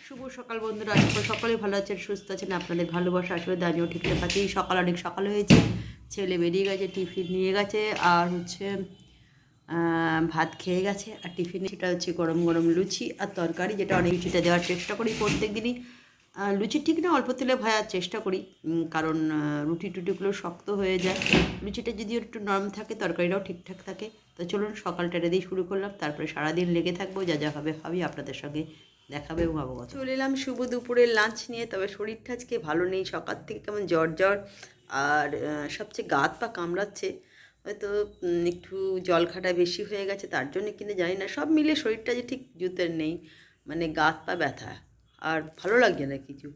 শুভ সকাল বন্ধুরা, আশা করি সকলেই ভালো আছেন, সুস্থ আছেন। আপনাদের ভালোবাসা আসলে আমিও ঠিকঠাক আছি। সকাল অনেক সকাল হয়েছে, ছেলে বেরিয়ে গেছে, টিফিন নিয়ে গেছে আর হচ্ছে ভাত খেয়ে গেছে। আর টিফিনে সেটা হচ্ছে গরম গরম লুচি আর তরকারি, যেটা অনেক লুচিটা দেওয়ার চেষ্টা করি প্রত্যেক দিনই। লুচি ঠিক না, অল্প তেলে ভাজার চেষ্টা করি, কারণ রুটি টুটিগুলো শক্ত হয়ে যায়। লুচিটা যদি একটু নরম থাকে, তরকারিটাও ঠিকঠাক থাকে। তো চলুন সকালটা দিয়ে শুরু করলাম, তারপরে সারাদিন লেগে থাকবো, যা যা হবে ভাবি আপনাদের সঙ্গে দেখাবে এবং অবগত। চলে এলাম শুভ দুপুরের লাঞ্চ নিয়ে। তবে শরীরটা আজকে ভালো নেই, সকাল থেকে কেমন জ্বর জ্বর। আর সবচেয়ে গা হাত পা কামড়াচ্ছে, হয়তো একটু জল খাটা বেশি হয়ে গেছে, তার জন্য কিন্তু জানি না। সব মিলে শরীরটা যে ঠিক জুতের নেই, মানে গা হাত পা ব্যথা আর ভালো লাগছে না কিছু,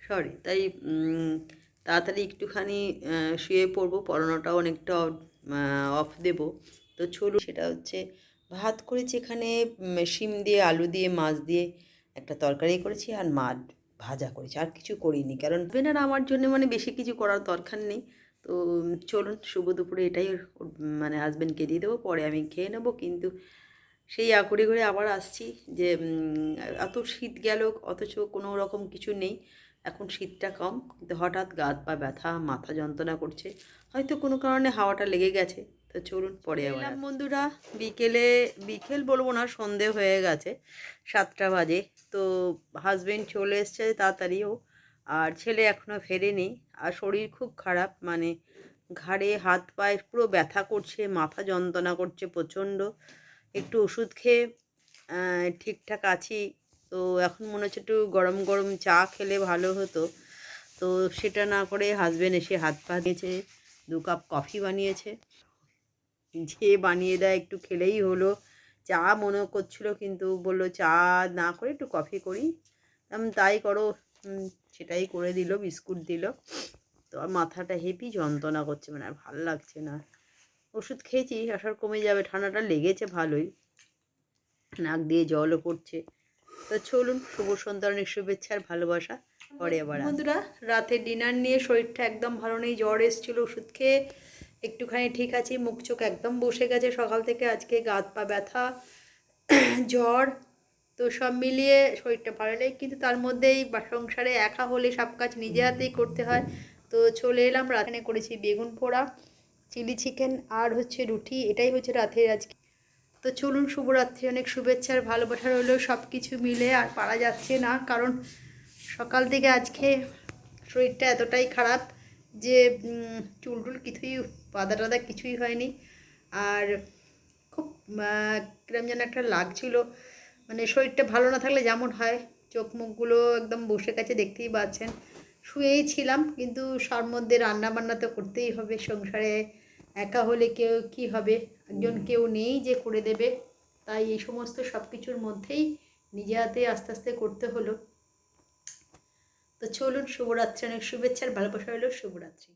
সরি। তাই তাড়াতাড়ি একটুখানি শুয়ে পড়বো, পড়ানোটাও অনেকটা অফ দেব। তো চলুন, সেটা হচ্ছে ভাত করেছি এখানে, শিম দিয়ে আলু দিয়ে মাছ দিয়ে একটা তরকারি করেছি, আর মাছ ভাজা করেছি, আর কিছু করিনি, কারণ বেনার আমার জন্য মানে বেশি কিছু করার দরকার নেই। তো চলুন, শুভ দুপুরে এটাই মানে হাজব্যান্ডকে দিয়ে দেবো, পরে আমি খেয়ে নেবো। কিন্তু সেই ঘুরে ঘুরে আবার আসছি যে এত শীত গেল, অথচ কোনো রকম কিছু নেই। এখন শীতটা কম, কিন্তু হঠাৎ গা হাত পা ব্যথা, মাথা যন্ত্রণা করছে, হয়তো কোনো কারণে হাওয়াটা লেগে গেছে। তো চলুন পরে আবার এলাম বন্ধুরা। বিকেল বলবো না, সন্ধে হয়ে গেছে, 7টা বাজে। তো হাজবেন্ড চলে এসছে তাড়াতাড়িও, আর ছেলে এখনও ফেরেনি। আর শরীর খুব খারাপ, মানে ঘাড়ে হাত পায়ে পুরো ব্যথা করছে, মাথা যন্ত্রণা করছে প্রচণ্ড। একটু ওষুধ খেয়ে ঠিকঠাক আছি। তো এখন মনে হচ্ছে একটু গরম গরম চা খেলে ভালো হতো। তো সেটা না করে হাজবেন্ড এসে হাত পা দিয়েছে, 2 কাপ কফি বানিয়েছে। যে বানিয়ে দেয় একটু খেলেই হলো। চা মনে করছিল, কিন্তু বললো চা না করে একটু কফি করি। আমি তাই করো, সেটাই করে দিল, বিস্কুট দিল। তো আর মাথাটা হেভি যন্ত্রণা করছে, মানে আর ভালো লাগছে না। ওষুধ খেয়েছি, আসার কমে যাবে, ঠান্ডাটা লেগেছে ভালোই, নাক দিয়ে জলও পড়ছে। তো চলুন, শুভ সন্ধ্যার অনেক শুভেচ্ছা আর ভালোবাসা, পরে আবার বন্ধুরা। রাতে ডিনার নিয়ে শরীরটা একদম ভালো নেই, জ্বর এসেছিল, ওষুধ খেয়ে একটুখানি ঠিক আছি। মুখ চোখ একদম বসে গেছে সকাল থেকে, আজকে গা হাত পা ব্যথা, জ্বর। তো সব মিলিয়ে শরীরটা ভালো নেই, কিন্তু তার মধ্যেই সংসারে একা হলে সব কাজ নিজে হাতেই করতে হয়। তো চলে এলাম, রাতে করেছি বেগুন পোড়া, চিলি চিকেন আর হচ্ছে রুটি, এটাই হচ্ছে রাতের আজকে। তো চলুন, শুভরাত্রি, অনেক শুভেচ্ছা আর ভালোবাসা রইলো। সব কিছু মিলে আর পারা যাচ্ছে না, কারণ সকাল থেকে আজকে শরীরটা এতটাই খারাপ যে চুল টুল কিছুই, পাদা টাদা কিছুই হয়নি। আর খুব কিরম যেন একটা লাগছিল, মানে শরীরটা ভালো না থাকলে যেমন হয়, চোখ মুখগুলো একদম বসে গেছে, দেখতেই পাচ্ছেন। শুয়েই ছিলাম, কিন্তু তার মধ্যে রান্না বান্না তো করতেই হবে সংসারে। একা হলে কেউ কী হবে, একজন কেউ নেই যে করে দেবে। তাই এই সমস্ত সব কিছুর মধ্যেই নিজে হাতে আস্তে আস্তে করতে হলো। তো চলুন, শুভরাত্রি, অনেক শুভেচ্ছা আর ভালোবাসা হলো। শুভরাত্রি।